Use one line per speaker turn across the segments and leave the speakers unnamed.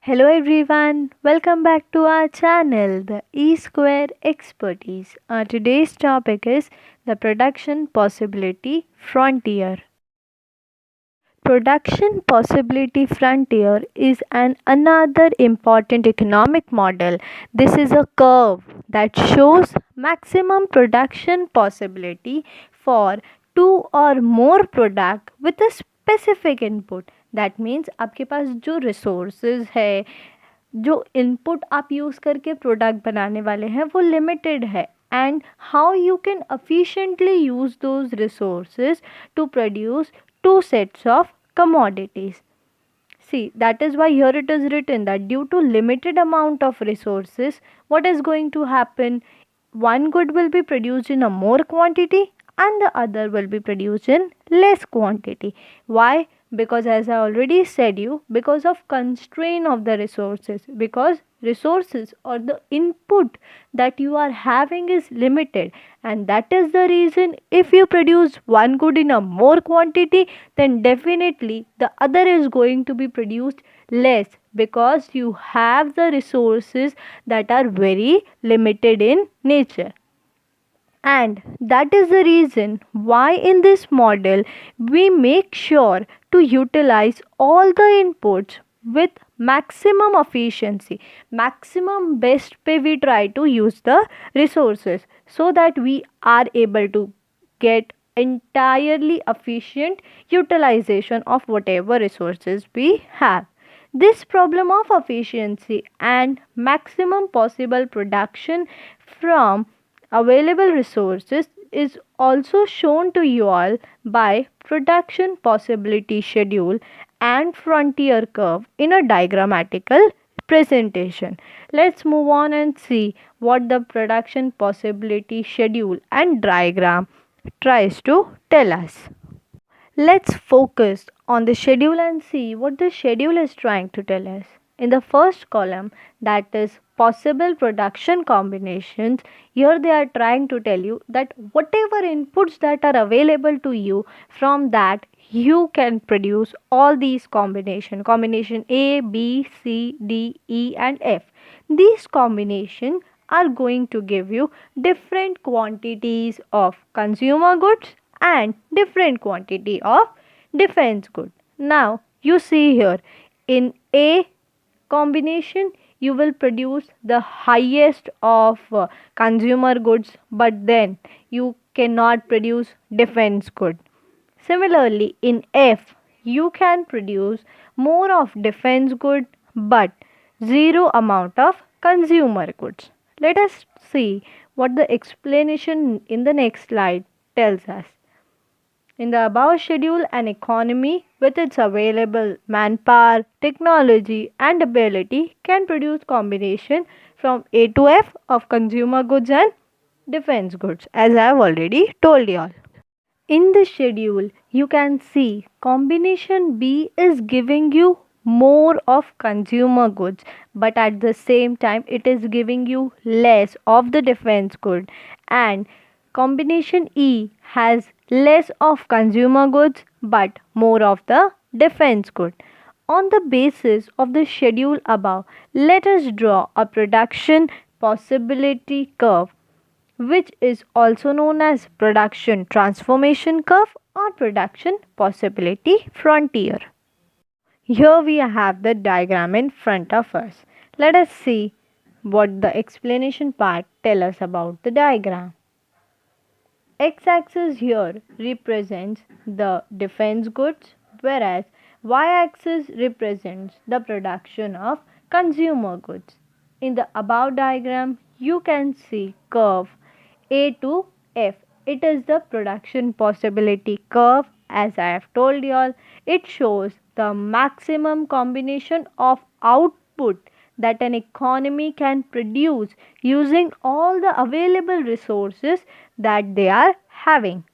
Hello everyone, welcome back to our channel, the E Square Expertise. Our today's topic is the production possibility frontier. Production possibility frontier is another important economic model. This is a curve that shows maximum production possibility for two or more product with a specific input. That means आपके पास जो resources है, जो input आप use करके product बनाने वाले हैं वो लिमिटेड है, and how you can efficiently use those resources to produce two sets of commodities. See, that is why here it is written that due to limited amount of resources, what is going to happen? One good will be produced in a more quantity and the other will be produced in less quantity. Why? Because as I already said you, because of constraint of the resources, because resources or the input that you are having is limited, and that is the reason if you produce one good in a more quantity, then definitely the other is going to be produced less, because you have the resources that are very limited in nature. And that is the reason why in this model we make sure to utilize all the inputs with maximum efficiency, maximum best pay. We try to use the resources so that we are able to get entirely efficient utilization of whatever resources we have. This problem of efficiency and maximum possible production from available resources is also shown to you all by production possibility schedule and frontier curve in a diagrammatical presentation. Let's move on and see what the production possibility schedule and diagram tries to tell us. Let's focus on the schedule and see what the schedule is trying to tell us. In the first column, that is possible production combinations, here they are trying to tell you that whatever inputs that are available to you, from that you can produce all these combination A, B, C, D, E and F. These combination are going to give you different quantities of consumer goods and different quantity of defense good. Now you see here, in A combination you will produce the highest of consumer goods, but then you cannot produce defense good. Similarly, in F you can produce more of defense good but zero amount of consumer goods. Let us see what the explanation in the next slide tells us. In the above schedule, an economy with its available manpower, technology and ability can produce combination from A to F of consumer goods and defense goods, as I have already told you all. In the schedule, you can see combination B is giving you more of consumer goods, but at the same time it is giving you less of the defense good, and combination E has less of consumer goods but more of the defense good. On the basis of the schedule above, let us draw a production possibility curve, which is also known as production transformation curve or production possibility frontier. Here we have the diagram in front of us. Let us see what the explanation part tell us about the diagram. X-axis here represents the defense goods, whereas Y-axis represents the production of consumer goods. In the above diagram, you can see curve A to F. It is the production possibility curve. As I have told you all, it shows the maximum combination of output that an economy can produce using all the available resources that they are having.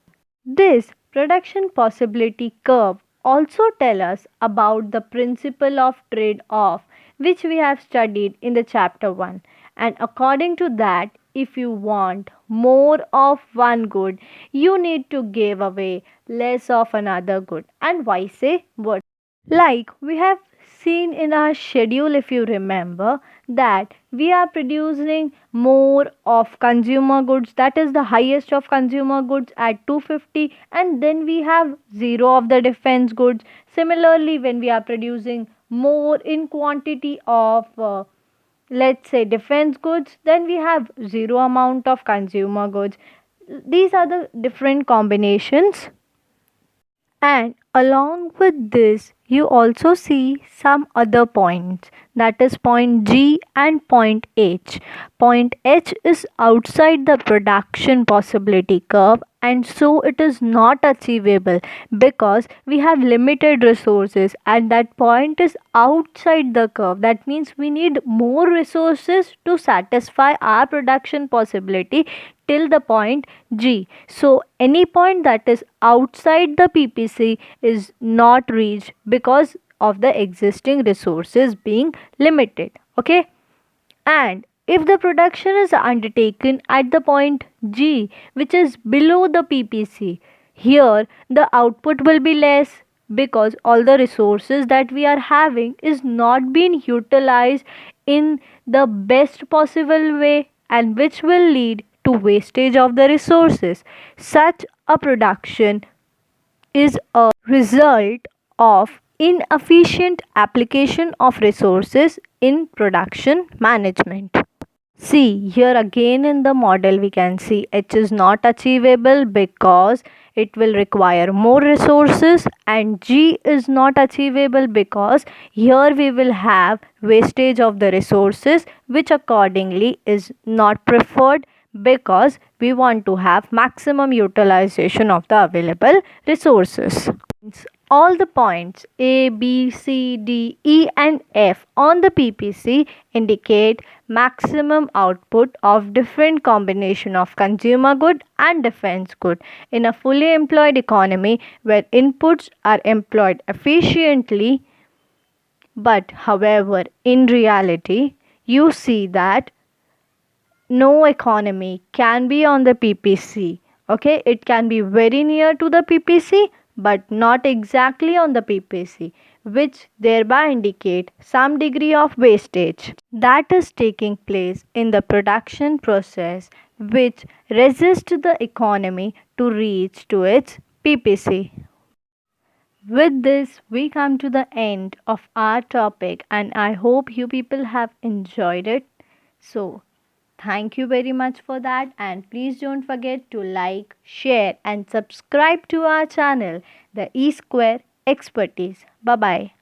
This production possibility curve also tell us about the principle of trade off, which we have studied in the chapter 1, and according to that, if you want more of one good, you need to give away less of another good, and vice versa. Like we have seen in our schedule, if you remember, that we are producing more of consumer goods, that is the highest of consumer goods at 250, and then we have zero of the defense goods. Similarly, when we are producing more in quantity of let's say defense goods, then we have zero amount of consumer goods. These are the different combinations. And along with this, you also see some other points, that is point G and point H. Point H is outside the production possibility curve, and so it is not achievable because we have limited resources, and that point is outside the curve. That means we need more resources to satisfy our production possibility till the point G. So any point that is outside the PPC is not reached because of the existing resources being limited. Okay? And if the production is undertaken at the point G, which is below the PPC, here the output will be less because all the resources that we are having is not being utilized in the best possible way, and which will lead to wastage of the resources. Such a production is a result of inefficient application of resources in production management. See, here again in the model we can see H is not achievable because it will require more resources, and G is not achievable because here we will have wastage of the resources, which accordingly is not preferred because we want to have maximum utilization of the available resources. All the points A, B, C, D, E, and F on the PPC indicate maximum output of different combination of consumer good and defense good in a fully employed economy where inputs are employed efficiently. But however, in reality, you see that no economy can be on the PPC. Okay, it can be very near to the PPC but not exactly on the PPC, which thereby indicate some degree of wastage that is taking place in the production process, which resist the economy to reach to its PPC. With this, we come to the end of our topic, and I hope you people have enjoyed it. So, thank you very much for that, and please don't forget to like, share, and subscribe to our channel, the E Square Expertise. Bye bye.